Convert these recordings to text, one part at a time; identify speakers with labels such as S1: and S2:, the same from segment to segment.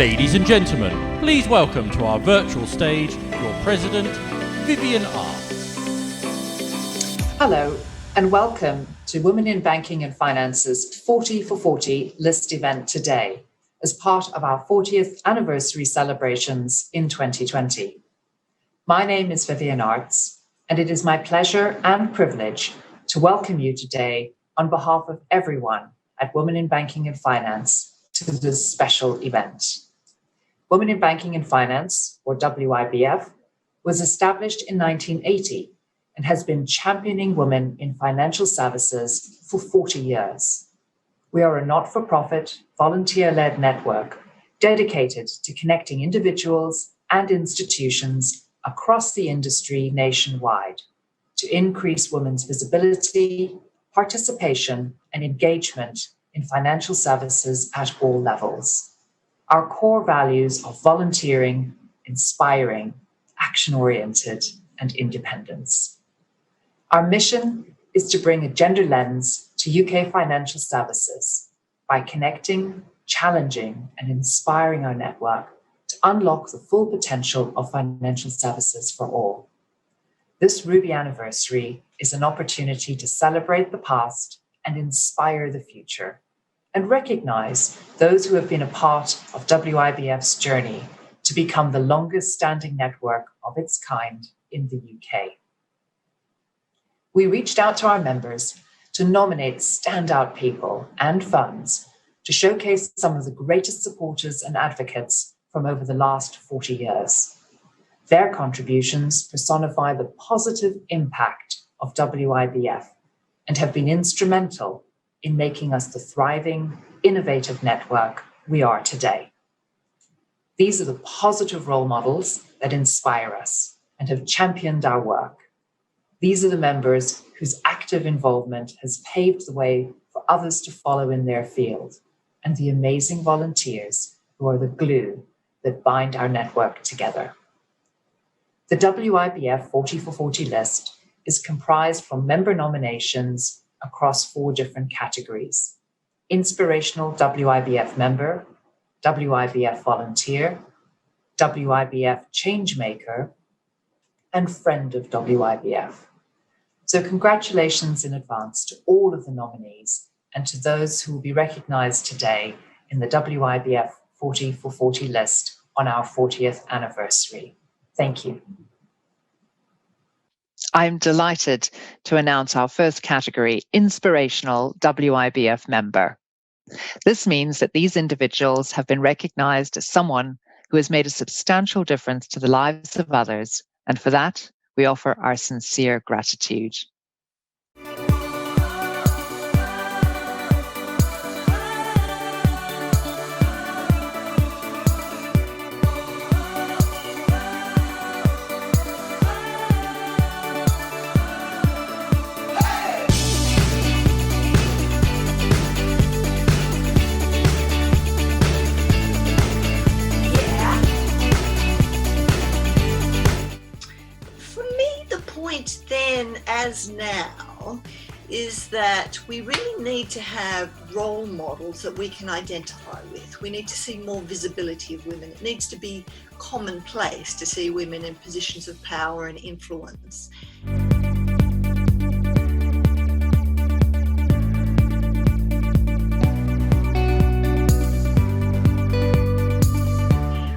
S1: Ladies and gentlemen, please welcome to our virtual stage your President, Vivian Arts.
S2: Hello, and welcome to Women in Banking and Finance's 40 for 40 list event today as part of our 40th anniversary celebrations in 2020. My name is Vivian Arts, and it is my pleasure and privilege to welcome you today on behalf of everyone at Women in Banking and Finance to this special event. Women in Banking and Finance, or WIBF, was established in 1980 and has been championing women in financial services for 40 years. We are a not-for-profit, volunteer-led network dedicated to connecting individuals and institutions across the industry nationwide to increase women's visibility, participation, and engagement in financial services at all levels. Our core values are volunteering, inspiring, action-oriented, and independence. Our mission is to bring a gender lens to UK financial services by connecting, challenging, and inspiring our network to unlock the full potential of financial services for all. This Ruby anniversary is an opportunity to celebrate the past and inspire the future, and recognize those who have been a part of WIBF's journey to become the longest standing network of its kind in the UK. We reached out to our members to nominate standout people and funds to showcase some of the greatest supporters and advocates from over the last 40 years. Their contributions personify the positive impact of WIBF and have been instrumental in making us the thriving, innovative network we are today. These are the positive role models that inspire us and have championed our work. These are the members whose active involvement has paved the way for others to follow in their field, and the amazing volunteers who are the glue that bind our network together. The WIBF 40 for 40 list is comprised from member nominations across 4 different categories: Inspirational WIBF Member, WIBF Volunteer, WIBF Changemaker, and Friend of WIBF. So congratulations in advance to all of the nominees and to those who will be recognized today in the WIBF 40 for 40 list on our 40th anniversary. Thank you.
S3: I'm delighted to announce our first category, Inspirational WIBF Member. This means that these individuals have been recognized as someone who has made a substantial difference to the lives of others, and for that, we offer our sincere gratitude.
S4: Then as now is that we really need to have role models that we can identify with. We need to see more visibility of women. It needs to be commonplace to see women in positions of power and influence.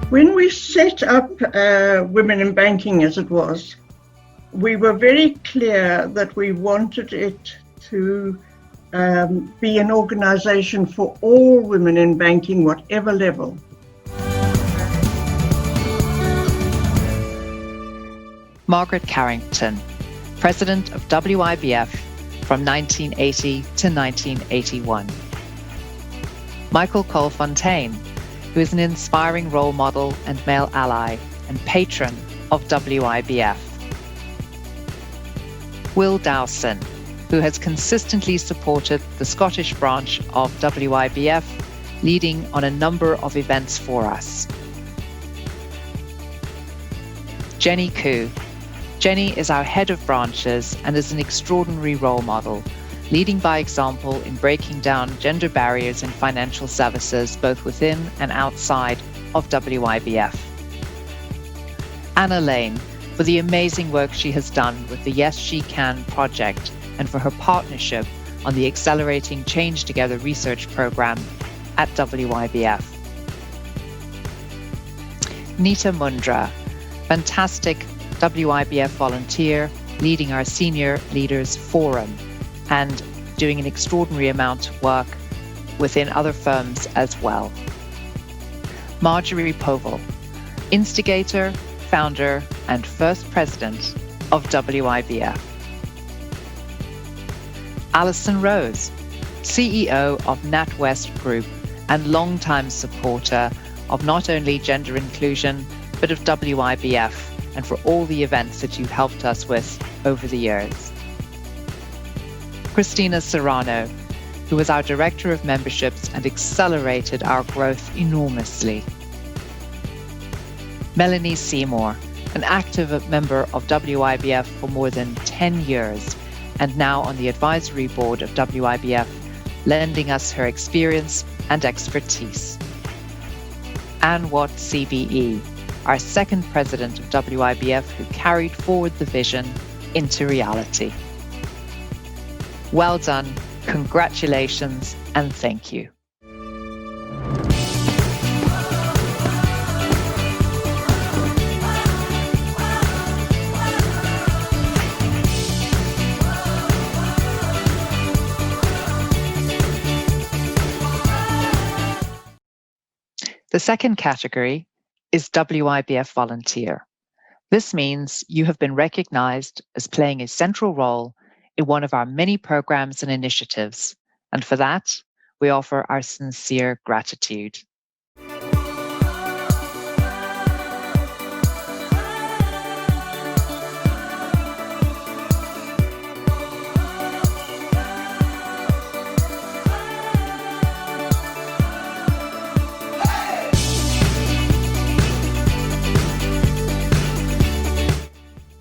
S5: When we set up Women in Banking, as it was, we were very clear that we wanted it to be an organisation for all women in banking, whatever level.
S3: Margaret Carrington, President of WIBF from 1980 to 1981. Michael Cole-Fontaine, who is an inspiring role model and male ally and patron of WIBF. Will Dowson, who has consistently supported the Scottish branch of WIBF, leading on a number of events for us. Jenny Koo. Jenny is our head of branches and is an extraordinary role model, leading by example in breaking down gender barriers in financial services both within and outside of WIBF. Anna Lane, for the amazing work she has done with the Yes She Can project and for her partnership on the Accelerating Change Together research program at WIBF. Nita Mundra, fantastic WIBF volunteer leading our Senior Leaders Forum and doing an extraordinary amount of work within other firms as well. Marjorie Povell, instigator, founder, and first president of WIBF. Alison Rose, CEO of NatWest Group and longtime supporter of not only gender inclusion, but of WIBF, and for all the events that you've helped us with over the years. Christina Serrano, who was our Director of Memberships and accelerated our growth enormously. Melanie Seymour, an active member of WIBF for more than 10 years, and now on the advisory board of WIBF, lending us her experience and expertise. Anne Watt CBE, our second president of WIBF, who carried forward the vision into reality. Well done, congratulations, and thank you. The second category is WIBF Volunteer. This means you have been recognized as playing a central role in one of our many programs and initiatives, and for that, we offer our sincere gratitude.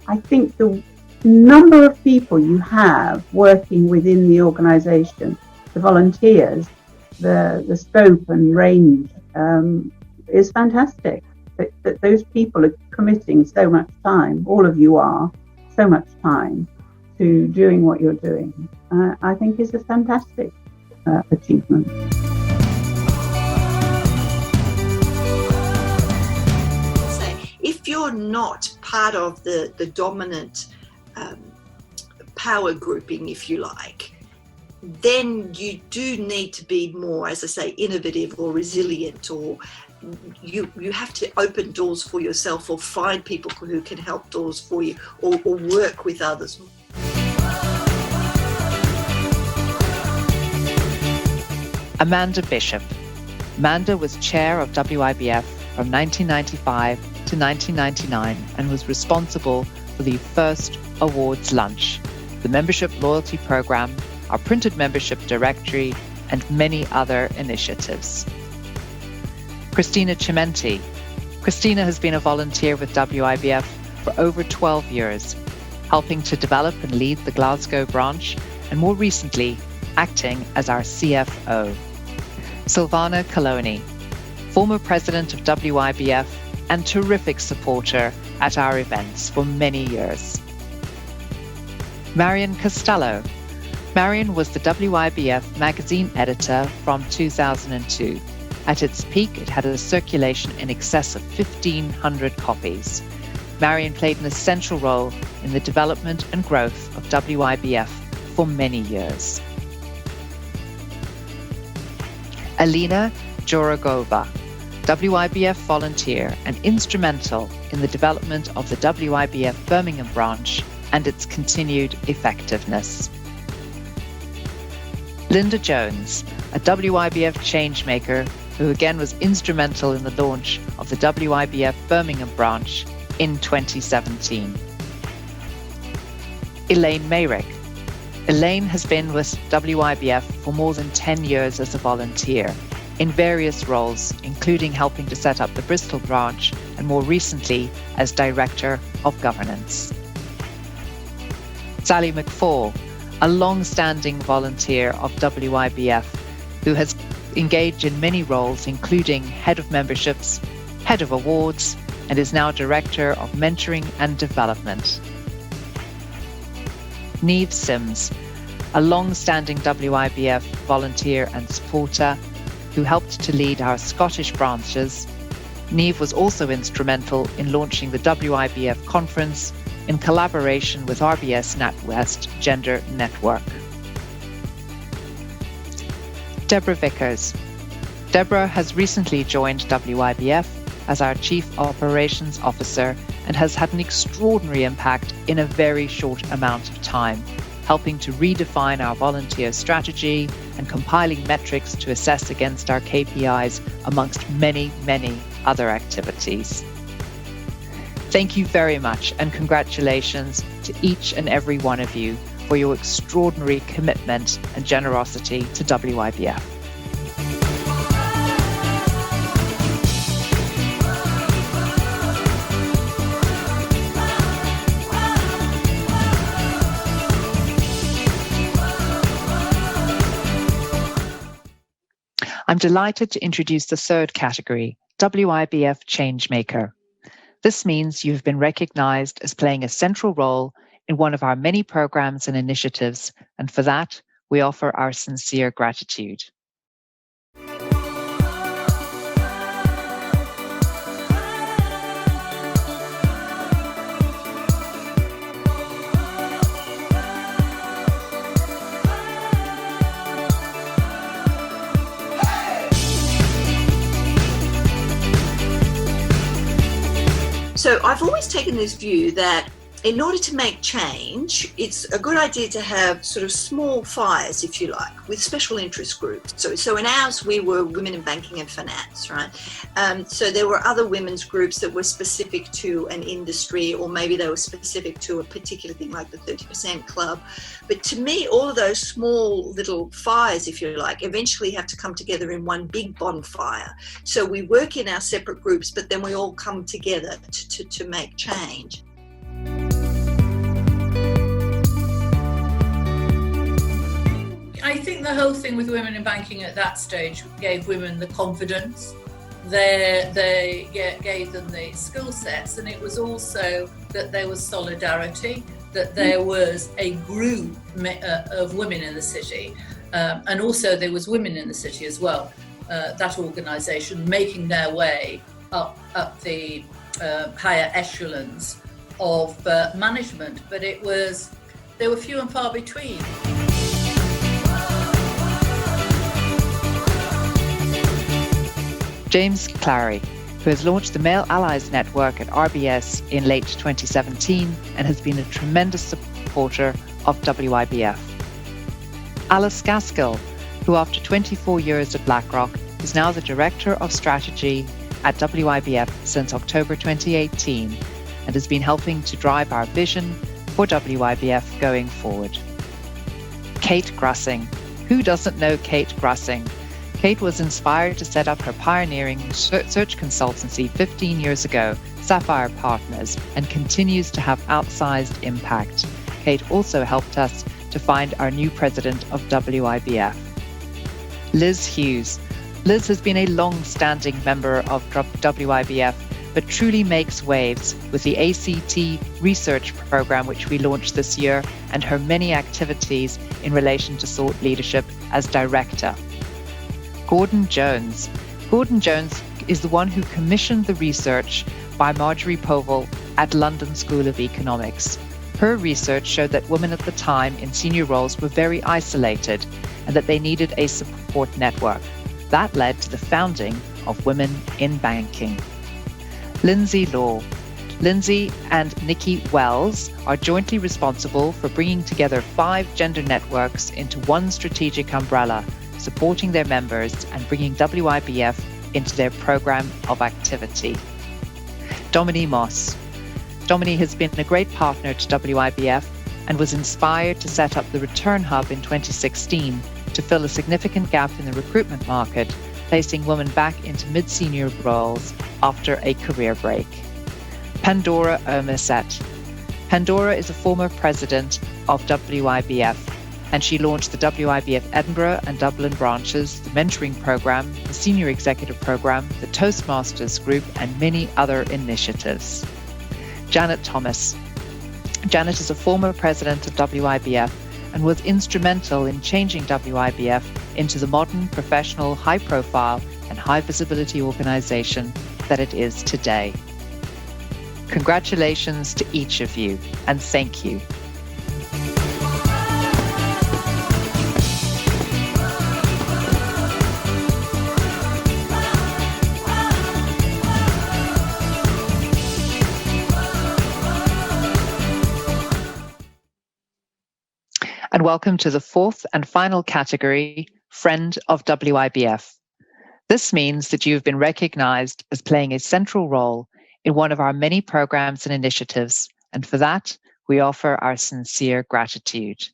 S5: I think the number of people you have working within the organisation, the volunteers, the scope and range is fantastic. That those people are committing so much time, all of you are, so much time to doing what you're doing, I think is a fantastic achievement.
S4: If you're not part of the dominant power grouping, if you like, then you do need to be more, as I say, innovative or resilient, or you have to open doors for yourself or find people who can help doors for you, or work with others.
S3: Amanda Bishop. Amanda was chair of WIBF from 1995 to 1999 and was responsible for the first awards lunch, the membership loyalty program, our printed membership directory, and many other initiatives. Christina Cimenti. Christina has been a volunteer with WIBF for over 12 years, helping to develop and lead the Glasgow branch, and more recently, acting as our CFO. Silvana Coloni, former president of WIBF and terrific supporter at our events for many years. Marion Costello. Marion was the WIBF magazine editor from 2002. At its peak, it had a circulation in excess of 1,500 copies. Marion played an essential role in the development and growth of WIBF for many years. Alina Jorogova, WIBF volunteer and instrumental in the development of the WIBF Birmingham branch and its continued effectiveness. Linda Jones, a WIBF Changemaker who again was instrumental in the launch of the WIBF Birmingham branch in 2017. Elaine Mayrick. Elaine has been with WIBF for more than 10 years as a volunteer in various roles, including helping to set up the Bristol branch and more recently as Director of Governance. Sally McFall, a long-standing volunteer of WIBF who has engaged in many roles, including Head of Memberships, Head of Awards, and is now Director of Mentoring and Development. Niamh Sims, a long-standing WIBF volunteer and supporter who helped to lead our Scottish branches. Niamh was also instrumental in launching the WIBF conference in collaboration with RBS NatWest Gender Network. Deborah Vickers. Deborah has recently joined WIBF as our Chief Operations Officer and has had an extraordinary impact in a very short amount of time, helping to redefine our volunteer strategy and compiling metrics to assess against our KPIs amongst many, many other activities. Thank you very much and congratulations to each and every one of you for your extraordinary commitment and generosity to WIBF. I'm delighted to introduce the third category, WIBF Changemaker. This means you've been recognised as playing a central role in one of our many programs and initiatives, and for that, we offer our sincere gratitude.
S4: So I've always taken this view that in order to make change, it's a good idea to have sort of small fires, if you like, with special interest groups. So in ours, we were Women in Banking and Finance, right? So there were other women's groups that were specific to an industry, or maybe they were specific to a particular thing like the 30% Club. But to me, all of those small little fires, if you like, eventually have to come together in one big bonfire. So we work in our separate groups, but then we all come together to make change.
S6: I think the whole thing with women in banking at that stage gave women the confidence, they gave them the skill sets, and it was also that there was solidarity, that there was a group of women in the city, and also there was women in the city as well, that organisation making their way up the higher echelons of management, but they were few and far between.
S3: James Clary, who has launched the Male Allies Network at RBS in late 2017 and has been a tremendous supporter of WIBF. Alice Gaskell, who after 24 years at BlackRock is now the Director of Strategy at WIBF since October 2018 and has been helping to drive our vision for WIBF going forward. Kate Grussing. Who doesn't know Kate Grussing? Kate was inspired to set up her pioneering search consultancy 15 years ago, Sapphire Partners, and continues to have outsized impact. Kate also helped us to find our new president of WIBF. Liz Hughes. Liz has been a long-standing member of WIBF, but truly makes waves with the ACT research program, which we launched this year, and her many activities in relation to thought leadership as director. Gordon Jones. Gordon Jones is the one who commissioned the research by Marjorie Povell at London School of Economics. Her research showed that women at the time in senior roles were very isolated and that they needed a support network. That led to the founding of Women in Banking. Lindsay Law. Lindsay and Nikki Wells are jointly responsible for bringing together 5 gender networks into one strategic umbrella, supporting their members and bringing WIBF into their program of activity. Dominique Moss. Dominique has been a great partner to WIBF and was inspired to set up the Return Hub in 2016 to fill a significant gap in the recruitment market, placing women back into mid-senior roles after a career break. Pandora Omerset. Pandora is a former president of WIBF. and she launched the WIBF Edinburgh and Dublin branches, the mentoring program, the senior executive program, the Toastmasters group, and many other initiatives. Janet Thomas. Janet is a former president of WIBF and was instrumental in changing WIBF into the modern, professional, high-profile, and high-visibility organization that it is today. Congratulations to each of you, and thank you. And welcome to the fourth and final category, Friend of WIBF. This means that you have been recognized as playing a central role in one of our many programs and initiatives, and for that, we offer our sincere gratitude.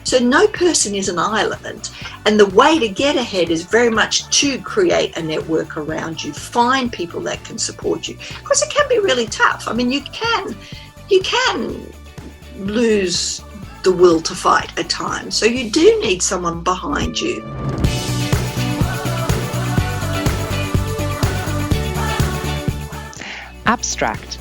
S4: So no person is an island, and the way to get ahead is very much to create a network around you, find people that can support you, because it can be really tough. I mean, you can lose the will to fight at times, so you do need someone behind you.
S3: Abstract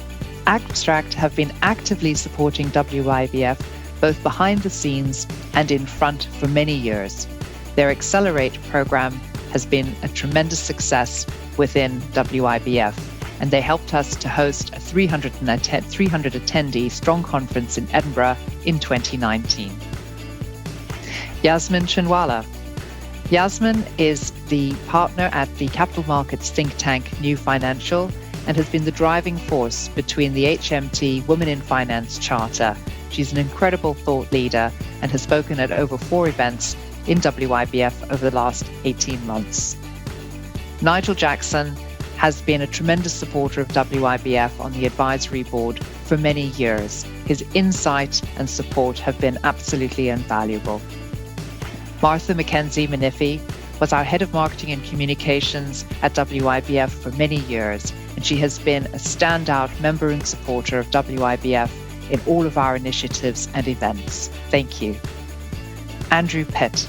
S3: have been actively supporting WIBF both behind the scenes and in front for many years. Their Accelerate program has been a tremendous success within WIBF, and they helped us to host a 300 attendee strong conference in Edinburgh in 2019. Yasmin Chinwala. Yasmin is the partner at the capital markets think tank New Financial and has been the driving force between the HMT Women in Finance Charter. She's an incredible thought leader and has spoken at over 4 events in WIBF over the last 18 months. Nigel Jackson has been a tremendous supporter of WIBF on the advisory board for many years. His insight and support have been absolutely invaluable. Martha Mackenzie Maniffy was our head of marketing and communications at WIBF for many years, and she has been a standout member and supporter of WIBF in all of our initiatives and events. Thank you. Andrew Pitt.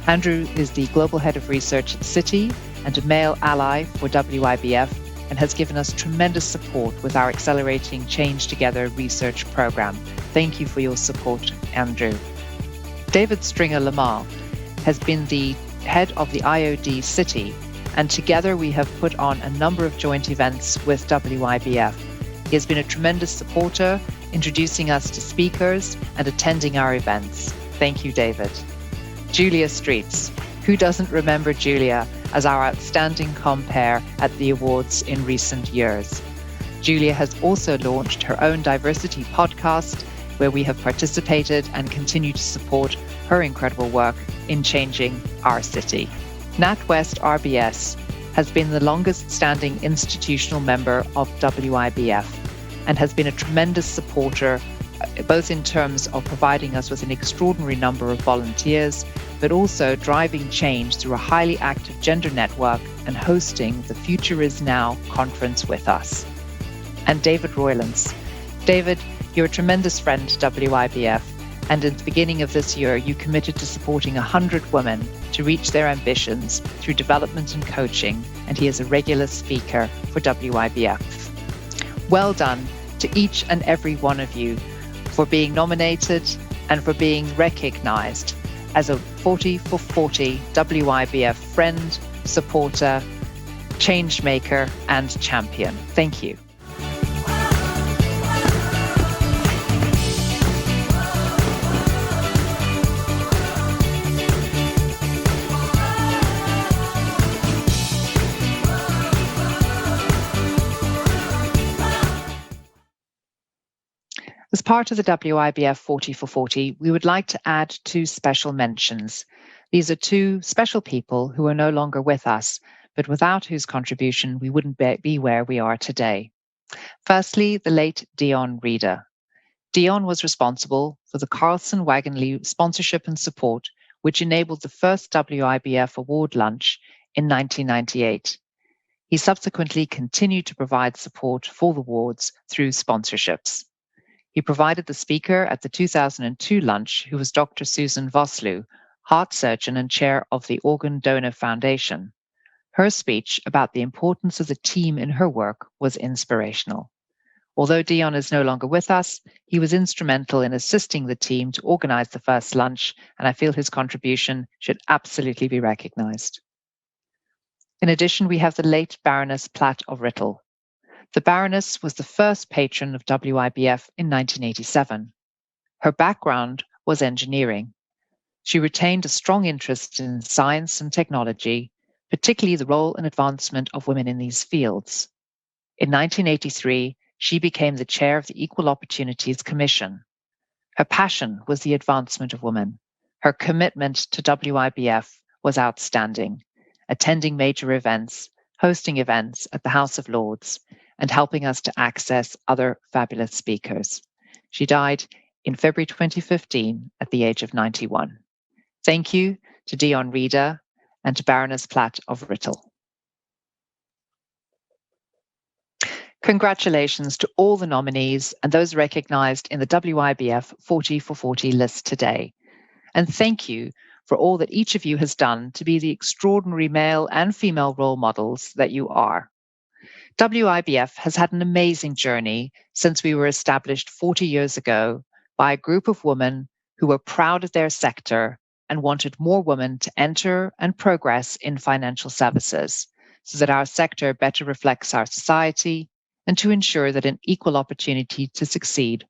S3: Andrew is the Global Head of Research at Citi and a male ally for WIBF and has given us tremendous support with our Accelerating Change Together research program. Thank you for your support, Andrew. David Stringer Lamar has been the head of the IOD Citi, and together we have put on a number of joint events with WIBF. He has been a tremendous supporter, introducing us to speakers and attending our events. Thank you, David. Julia Streets. Who doesn't remember Julia as our outstanding compere at the awards in recent years? Julia has also launched her own diversity podcast, where we have participated and continue to support her incredible work in changing our city. NatWest RBS has been the longest standing institutional member of WIBF and has been a tremendous supporter, both in terms of providing us with an extraordinary number of volunteers, but also driving change through a highly active gender network and hosting the Future Is Now conference with us. And David Roylance. David, you're a tremendous friend to WIBF, and at the beginning of this year, you committed to supporting 100 women to reach their ambitions through development and coaching, and he is a regular speaker for WIBF. Well done to each and every one of you for being nominated and for being recognized as a 40 for 40 WIBF friend, supporter, changemaker, and champion. Thank you. As part of the WIBF 40 for 40, we would like to add 2 special mentions. These are 2 special people who are no longer with us, but without whose contribution we wouldn't be where we are today. Firstly, the late Dion Reeder. Dion was responsible for the Carlson Wagonly sponsorship and support, which enabled the first WIBF award lunch in 1998. He subsequently continued to provide support for the awards through sponsorships. He provided the speaker at the 2002 lunch, who was Dr. Susan Vosloo, heart surgeon and chair of the Organ Donor Foundation. Her speech about the importance of the team in her work was inspirational. Although Dion is no longer with us, he was instrumental in assisting the team to organize the first lunch, and I feel his contribution should absolutely be recognized. In addition, we have the late Baroness Platt of Rittle. The Baroness was the first patron of WIBF in 1987. Her background was engineering. She retained a strong interest in science and technology, particularly the role and advancement of women in these fields. In 1983, she became the chair of the Equal Opportunities Commission. Her passion was the advancement of women. Her commitment to WIBF was outstanding, attending major events, hosting events at the House of Lords, and helping us to access other fabulous speakers. She died in February 2015 at the age of 91. Thank you to Dion Reeder and to Baroness Platt of Rittle. Congratulations to all the nominees and those recognized in the WIBF 40 for 40 list today. And thank you for all that each of you has done to be the extraordinary male and female role models that you are. WIBF has had an amazing journey since we were established 40 years ago by a group of women who were proud of their sector and wanted more women to enter and progress in financial services so that our sector better reflects our society and to ensure that an equal opportunity to succeed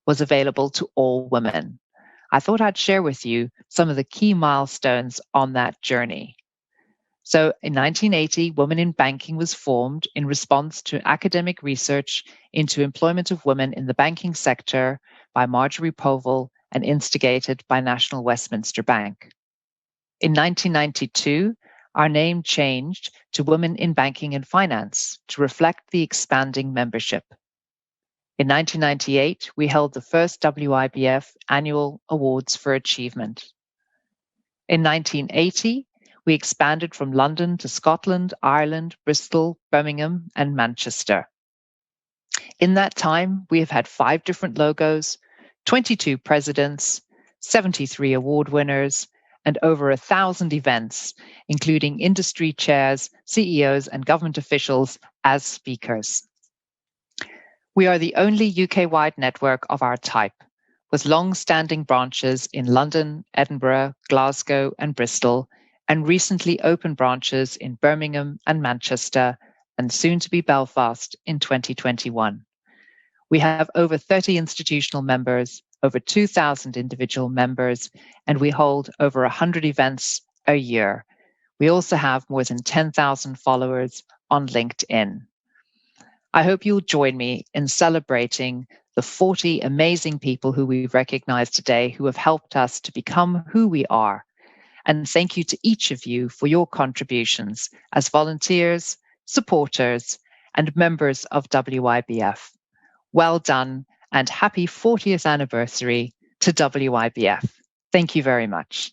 S3: was available to all women. I thought I'd share with you some of the key milestones on that journey. So in 1980, Women in Banking was formed in response to academic research into employment of women in the banking sector by Marjorie Povell and instigated by National Westminster Bank. In 1992, our name changed to Women in Banking and Finance to reflect the expanding membership. In 1998, we held the first WIBF Annual Awards for Achievement. In 1980, we expanded from London to Scotland, Ireland, Bristol, Birmingham, and Manchester. In that time, we have had 5 different logos, 22 presidents, 73 award winners, and over 1,000 events, including industry chairs, CEOs, and government officials as speakers. We are the only UK-wide network of our type, with long-standing branches in London, Edinburgh, Glasgow, and Bristol, and recently opened branches in Birmingham and Manchester, and soon to be Belfast in 2021. We have over 30 institutional members, over 2,000 individual members, and we hold over 100 events a year. We also have more than 10,000 followers on LinkedIn. I hope you'll join me in celebrating the 40 amazing people who we've recognized today who have helped us to become who we are. And thank you to each of you for your contributions as volunteers, supporters, and members of WIBF. Well done and happy 40th anniversary to WIBF. Thank you very much.